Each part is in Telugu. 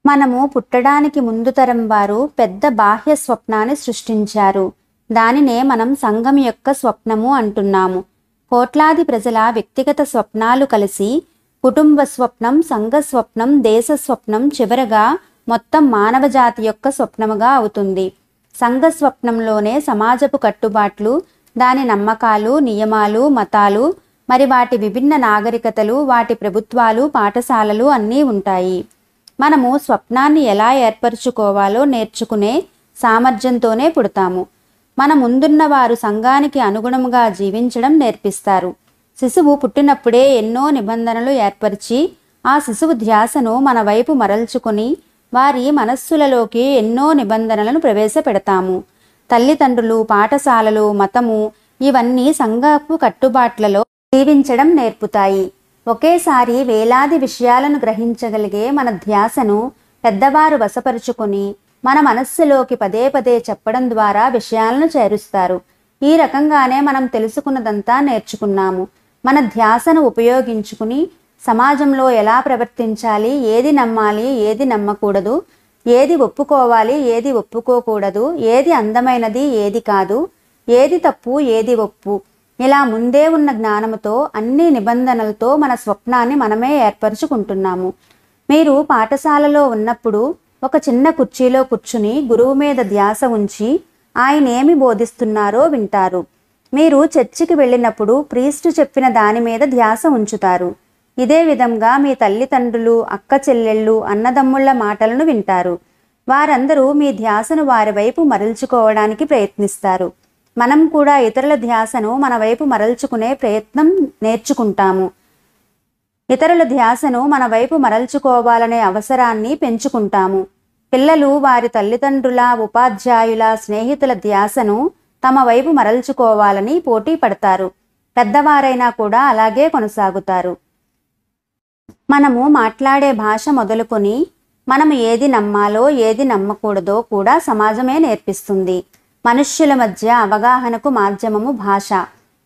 మనము పుట్టడానికి ముందు తరం వారు పెద్ద బాహ్య స్వప్నాన్ని సృష్టించారు. దానినే మనం సంఘం యొక్క స్వప్నము అంటున్నాము. కోట్లాది ప్రజల వ్యక్తిగత స్వప్నాలు కలిసి కుటుంబ స్వప్నం, సంఘ స్వప్నం, దేశ స్వప్నం, చివరగా మొత్తం మానవజాతి యొక్క స్వప్నముగా అవుతుంది. సంఘ స్వప్నంలోనే సమాజపు కట్టుబాట్లు, దాని నమ్మకాలు, నియమాలు, మతాలు, మరి వాటి విభిన్న నాగరికతలు, వాటి ప్రభుత్వాలు, పాఠశాలలు అన్నీ ఉంటాయి. మనము స్వప్నాన్ని ఎలా ఏర్పరచుకోవాలో నేర్చుకునే సామర్థ్యంతోనే పుడతాము. మన ముందున్న వారు సంఘానికి అనుగుణంగా జీవించడం నేర్పిస్తారు. శిశువు పుట్టినప్పుడే ఎన్నో నిబంధనలు ఏర్పరిచి ఆ శిశువు ధ్యాసను మన వైపు మరల్చుకొని వారి మనస్సులలోకి ఎన్నో నిబంధనలను ప్రవేశపెడతాము. తల్లిదండ్రులు, పాఠశాలలు, మతము ఇవన్నీ సంఘపు కట్టుబాట్లలో జీవించడం నేర్పుతాయి. ఒకేసారి వేలాది విషయాలను గ్రహించగలిగే మన ధ్యాసను పెద్దవారు వశపరుచుకొని మన మనస్సులోకి పదే పదే చెప్పడం ద్వారా విషయాలను చేరుస్తారు. ఈ రకంగానే మనం తెలుసుకున్నదంతా నేర్చుకున్నాము. మన ధ్యాసను ఉపయోగించుకుని సమాజంలో ఎలా ప్రవర్తించాలి, ఏది నమ్మాలి, ఏది నమ్మకూడదు, ఏది ఒప్పుకోవాలి, ఏది ఒప్పుకోకూడదు, ఏది అందమైనది, ఏది కాదు, ఏది తప్పు, ఏది ఒప్పు, ఇలా ముందే ఉన్న జ్ఞానముతో అన్ని నిబంధనలతో మన స్వప్నాన్ని మనమే ఏర్పరచుకుంటున్నాము. మీరు పాఠశాలలో ఉన్నప్పుడు ఒక చిన్న కుర్చీలో కూర్చుని గురువు మీద ధ్యాస ఉంచి ఆయన ఏమి బోధిస్తున్నారో వింటారు. మీరు చర్చికి వెళ్ళినప్పుడు ప్రీస్టు చెప్పిన దాని మీద ధ్యాస ఉంచుతారు. ఇదే విధంగా మీ తల్లిదండ్రులు, అక్క చెల్లెళ్ళు, అన్నదమ్ముళ్ల మాటలను వింటారు. వారందరూ మీ ధ్యాసను వారి వైపు మరల్చుకోవడానికి ప్రయత్నిస్తారు. మనం కూడా ఇతరుల ధ్యాసను మన వైపు మరల్చుకునే ప్రయత్నం నేర్చుకుంటాము. ఇతరుల ధ్యాసను మన వైపు మరల్చుకోవాలనే అవసరాన్ని పెంచుకుంటాము. పిల్లలు వారి తల్లిదండ్రుల, ఉపాధ్యాయుల, స్నేహితుల ధ్యాసను తమ వైపు మరల్చుకోవాలని పోటీ పడతారు. పెద్దవారైనా కూడా అలాగే కొనసాగుతారు. మనము మాట్లాడే భాష మొదలుకొని మనము ఏది నమ్మాలో, ఏది నమ్మకూడదో కూడా సమాజమే నేర్పిస్తుంది. మనుష్యుల మధ్య అవగాహనకు మాధ్యమము భాష.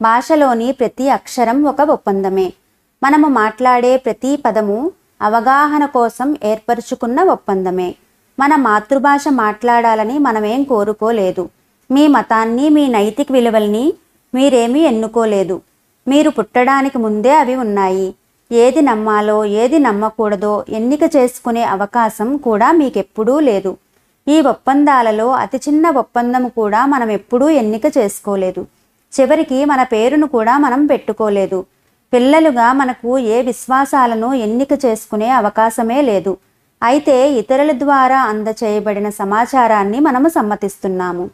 భాషలోని ప్రతి అక్షరం ఒక ఒప్పందమే. మనము మాట్లాడే ప్రతి పదము అవగాహన కోసం ఏర్పరచుకున్న ఒప్పందమే. మన మాతృభాష మాట్లాడాలని మనమేం కోరుకోలేదు. మీ మతాన్ని, మీ నైతిక విలువల్ని మీరేమీ ఎన్నుకోలేదు. మీరు పుట్టడానికి ముందే అవి ఉన్నాయి. ఏది నమ్మాలో, ఏది నమ్మకూడదో ఎన్నిక చేసుకునే అవకాశం కూడా మీకెప్పుడూ లేదు. ఈ ఒప్పందాలలో అతి చిన్న ఒప్పందం కూడా మనం ఎప్పుడూ ఎన్నిక చేసుకోలేదు. చివరికి మన పేరును కూడా మనం పెట్టుకోలేదు. పిల్లలుగా మనకు ఏ విశ్వాసాలను ఎన్నిక చేసుకునే అవకాశమే లేదు. అయితే ఇతరుల ద్వారా అందచేయబడిన సమాచారాన్ని మనము సమ్మతిస్తున్నాము.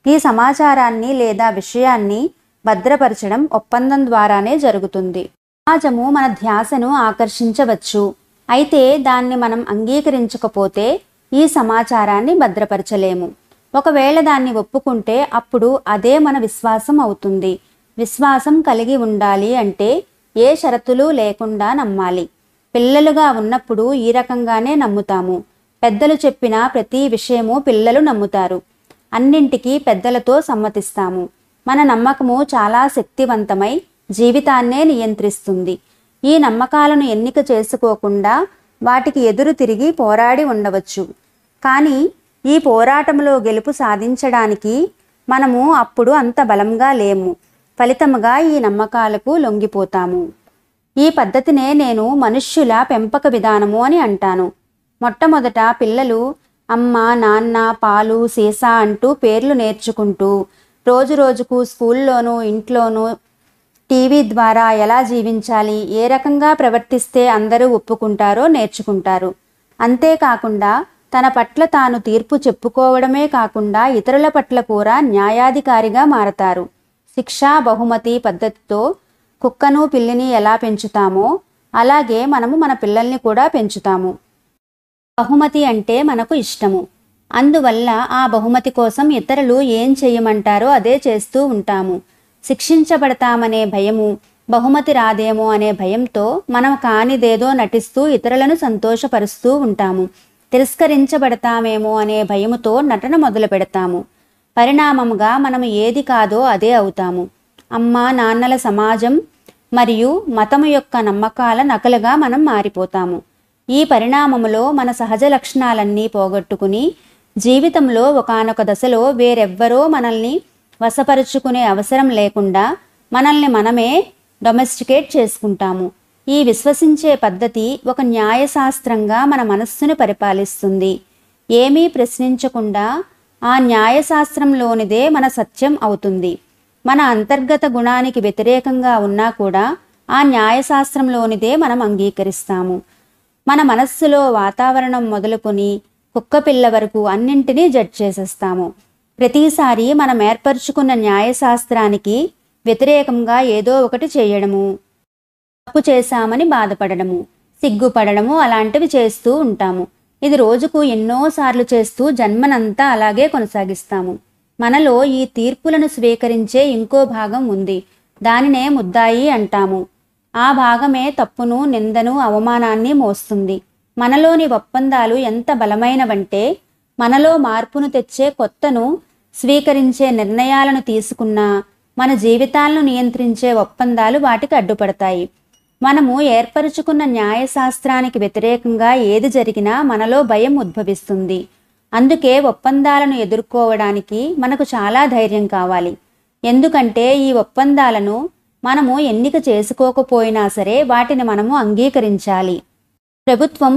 ఈ సమాచారాన్ని లేదా విషయాన్ని భద్రపరచడం ఒప్పందం ద్వారానే జరుగుతుంది. సమాజము మన ధ్యాసను ఆకర్షించవచ్చు. అయితే దాన్ని మనం అంగీకరించకపోతే ఈ సమాచారాన్ని భద్రపరచలేము. ఒకవేళ దాన్ని ఒప్పుకుంటే అప్పుడు అదే మన విశ్వాసం అవుతుంది. విశ్వాసం కలిగి ఉండాలి అంటే ఏ షరతులు లేకుండా నమ్మాలి. పిల్లలుగా ఉన్నప్పుడు ఈ రకంగానే నమ్ముతాము. పెద్దలు చెప్పిన ప్రతి విషయము పిల్లలు నమ్ముతారు. అన్నింటికీ పెద్దలతో సమ్మతిస్తాము. మన నమ్మకము చాలా శక్తివంతమై జీవితాన్నే నియంత్రిస్తుంది. ఈ నమ్మకాలను ఎన్నిక చేసుకోకుండా వాటికి ఎదురు తిరిగి పోరాడి ఉండవచ్చు. కానీ ఈ పోరాటంలో గెలుపు సాధించడానికి మనము అప్పుడు అంత బలంగా లేము. ఫలితముగా ఈ నమ్మకాలకు లొంగిపోతాము. ఈ పద్ధతినే నేను మనుష్యుల పెంపక విధానము అని అంటాను. మొట్టమొదట పిల్లలు అమ్మ, నాన్న, పాలు, సీసా అంటూ పేర్లు నేర్చుకుంటూ రోజు రోజుకు స్కూల్లోనూ, ఇంట్లోనూ, టీవీ ద్వారా ఎలా జీవించాలి, ఏ రకంగా ప్రవర్తిస్తే అందరూ ఒప్పుకుంటారో నేర్చుకుంటారు. అంతేకాకుండా తన పట్ల తాను తీర్పు చెప్పుకోవడమే కాకుండా ఇతరుల పట్ల కూడా న్యాయాధికారిగా మారతారు. శిక్షా బహుమతి పద్ధతితో కుక్కను, పిల్లిని ఎలా పెంచుతామో అలాగే మనము మన పిల్లల్ని కూడా పెంచుతాము. బహుమతి అంటే మనకు ఇష్టము. అందువల్ల ఆ బహుమతి కోసం ఇతరులు ఏం చేయమంటారో అదే చేస్తూ ఉంటాము. శిక్షించబడతామనే భయము, బహుమతి రాదేమో అనే భయంతో మనం కానిదేదో నటిస్తూ ఇతరులను సంతోషపరుస్తూ ఉంటాము. తిరస్కరించబడతామేమో అనే భయముతో నటన మొదలు పెడతాము. పరిణామముగా మనము ఏది కాదో అదే అవుతాము. అమ్మ, నాన్నల సమాజం మరియు మతము యొక్క నమ్మకాల నకలుగా మనం మారిపోతాము. ఈ పరిణామములో మన సహజ లక్షణాలన్నీ పోగొట్టుకుని జీవితంలో ఒకానొక దశలో వేరెవ్వరో మనల్ని వశపరుచుకునే అవసరం లేకుండా మనల్ని మనమే డొమెస్టికేట్ చేసుకుంటాము. ఈ విశ్వసించే పద్ధతి ఒక న్యాయశాస్త్రంగా మన మనస్సును పరిపాలిస్తుంది. ఏమీ ప్రశ్నించకుండా ఆ న్యాయశాస్త్రంలోనిదే మన సత్యం అవుతుంది. మన అంతర్గత గుణానికి వ్యతిరేకంగా ఉన్నా కూడా ఆ న్యాయశాస్త్రంలోనిదే మనం అంగీకరిస్తాము. మన మనస్సులో వాతావరణం మొదలుకొని కుక్కపిల్ల వరకు అన్నింటినీ జడ్జ్ చేసేస్తాము. ప్రతిసారి మనం ఏర్పరచుకున్న న్యాయశాస్త్రానికి వ్యతిరేకంగా ఏదో ఒకటి చేయడము, తప్పు చేశామని బాధపడడము, సిగ్గుపడడము అలాంటివి చేస్తూ ఉంటాము. ఇది రోజుకు ఎన్నోసార్లు చేస్తూ జన్మనంతా అలాగే కొనసాగిస్తాము. మనలో ఈ తీర్పులను స్వీకరించే ఇంకో భాగం ఉంది. దానినే ముద్దాయి అంటాము. ఆ భాగమే తప్పును, నిందను, అవమానాన్ని మోస్తుంది. మనలోని ఒప్పందాలు ఎంత బలమైనవంటే మనలో మార్పును తెచ్చే కొత్తను స్వీకరించే నిర్ణయాలను తీసుకున్నా మన జీవితాలను నియంత్రించే ఒప్పందాలు వాటికి అడ్డుపడతాయి. మనము ఏర్పరచుకున్న న్యాయశాస్త్రానికి వ్యతిరేకంగా ఏది జరిగినా మనలో భయం ఉద్భవిస్తుంది. అందుకే ఒప్పందాలను ఎదుర్కోవడానికి మనకు చాలా ధైర్యం కావాలి. ఎందుకంటే ఈ ఒప్పందాలను మనము ఎన్నిక చేసుకోకపోయినా సరే వాటిని మనము అంగీకరించాలి. ప్రభుత్వం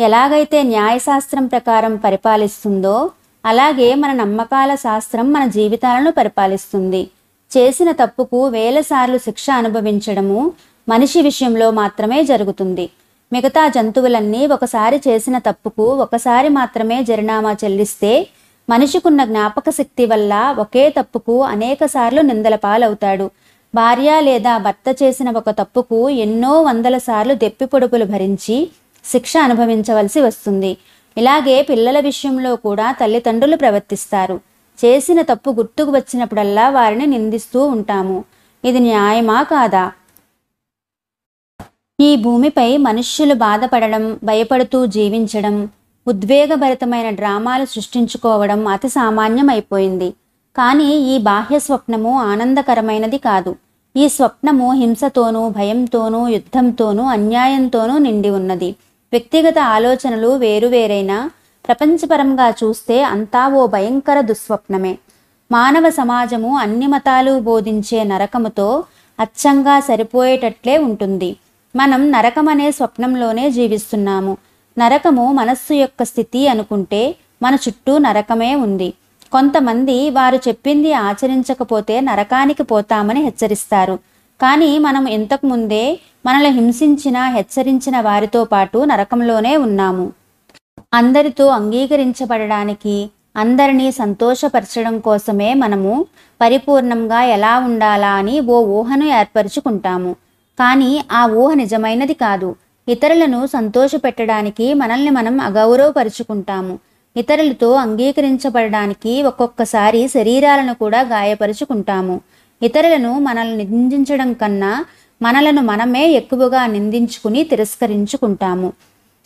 ఎలాగైతే న్యాయశాస్త్రం ప్రకారం పరిపాలిస్తుందో అలాగే మన నమ్మకాల శాస్త్రం మన జీవితాలను పరిపాలిస్తుంది. చేసిన తప్పుకు వేలసార్లు శిక్ష అనుభవించడము మనిషి విషయంలో మాత్రమే జరుగుతుంది. మిగతా జంతువులన్నీ ఒకసారి చేసిన తప్పుకు ఒకసారి మాత్రమే జరినామా చెల్లిస్తే మనిషికున్న జ్ఞాపక శక్తి వల్ల ఒకే తప్పుకు అనేకసార్లు నిందల పాలవుతాడు. భార్య లేదా భర్త చేసిన ఒక తప్పుకు ఎన్నో వందల సార్లు దెప్పిపొడుపులు భరించి శిక్ష అనుభవించవలసి వస్తుంది. ఇలాగే పిల్లల విషయంలో కూడా తల్లిదండ్రులు ప్రవర్తిస్తారు. చేసిన తప్పు గుర్తుకు వచ్చినప్పుడల్లా వారిని నిందిస్తూ ఉంటాము. ఇది న్యాయమా కాదా? ఈ భూమిపై మనుష్యులు బాధపడడం, భయపడుతూ జీవించడం, ఉద్వేగభరితమైన డ్రామాలు సృష్టించుకోవడం అతి సామాన్యం అయిపోయింది. కానీ ఈ బాహ్య స్వప్నము ఆనందకరమైనది కాదు. ఈ స్వప్నము హింసతోనూ, భయంతోనూ, యుద్ధంతోనూ, అన్యాయంతోనూ నిండి ఉన్నది. వ్యక్తిగత ఆలోచనలు వేరువేరైనా ప్రపంచపరంగా చూస్తే అంతా ఓ భయంకర దుస్వప్నమే. మానవ సమాజము అన్ని మతాలు బోధించే నరకముతో అచ్చంగా సరిపోయేటట్లే ఉంటుంది. మనం నరకమనే స్వప్నంలోనే జీవిస్తున్నాము. నరకము మనస్సు యొక్క స్థితి అనుకుంటే మన చుట్టూ నరకమే ఉంది. కొంతమంది వారు చెప్పింది ఆచరించకపోతే నరకానికి పోతామని హెచ్చరిస్తారు. కానీ మనం ఇంతకు ముందే మనల్ని హింసించిన, హెచ్చరించిన వారితో పాటు నరకంలోనే ఉన్నాము. అందరితో అంగీకరించబడడానికి, అందరినీ సంతోషపరచడం కోసమే మనము పరిపూర్ణంగా ఎలా ఉండాలా అని ఓ ఊహను ఏర్పరచుకుంటాము. కానీ ఆ ఊహ నిజమైనది కాదు. ఇతరులను సంతోషపెట్టడానికి మనల్ని మనం అగౌరవపరుచుకుంటాము. ఇతరులతో అంగీకరించబడడానికి ఒక్కొక్కసారి శరీరాలను కూడా గాయపరుచుకుంటాము. ఇతరులను మనల్ని నిందించడం కన్నా మనలను మనమే ఎక్కువగా నిందించుకుని తిరస్కరించుకుంటాము.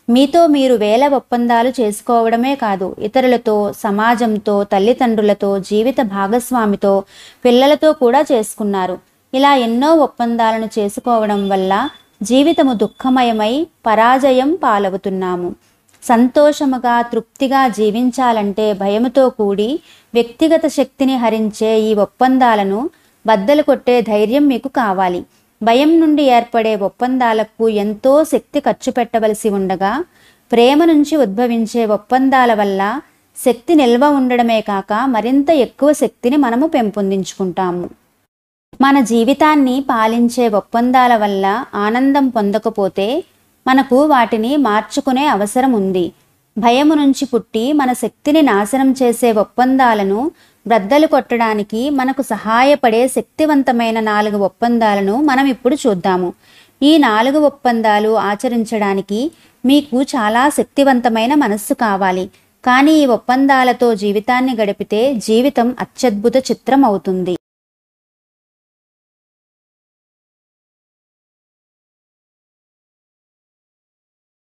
మీతో మీరు వేల ఒప్పందాలు చేసుకోవడమే కాదు, ఇతరులతో, సమాజంతో, తల్లిదండ్రులతో, జీవిత భాగస్వామితో, పిల్లలతో కూడా చేసుకున్నారు. ఇలా ఎన్నో ఒప్పందాలను చేసుకోవడం వల్ల జీవితము దుఃఖమయమై పరాజయం పాలవుతున్నాము. సంతోషముగా, తృప్తిగా జీవించాలంటే భయముతో కూడి వ్యక్తిగత శక్తిని హరించే ఈ ఒప్పందాలను బద్దలు కొట్టే ధైర్యం మీకు కావాలి. భయం నుండి ఏర్పడే ఒప్పందాలకు ఎంతో శక్తి ఖర్చు పెట్టవలసి ఉండగా, ప్రేమ నుంచి ఉద్భవించే ఒప్పందాల వల్ల శక్తి నిల్వ ఉండడమే కాక మరింత ఎక్కువ శక్తిని మనము పెంపొందించుకుంటాము. మన జీవితాన్ని పాలించే ఒప్పందాల వల్ల ఆనందం పొందకపోతే మనకు వాటిని మార్చుకునే అవసరం ఉంది. భయము నుంచి పుట్టి మన శక్తిని నాశనం చేసే ఒప్పందాలను బ్రద్దలు కొట్టడానికి మనకు సహాయపడే శక్తివంతమైన 4 ఒప్పందాలను మనం ఇప్పుడు చూద్దాము. ఈ 4 ఒప్పందాలు ఆచరించడానికి మీకు చాలా శక్తివంతమైన మనస్సు కావాలి. కానీ ఈ ఒప్పందాలతో జీవితాన్ని గడిపితే జీవితం అత్యద్భుత చిత్రం అవుతుంది.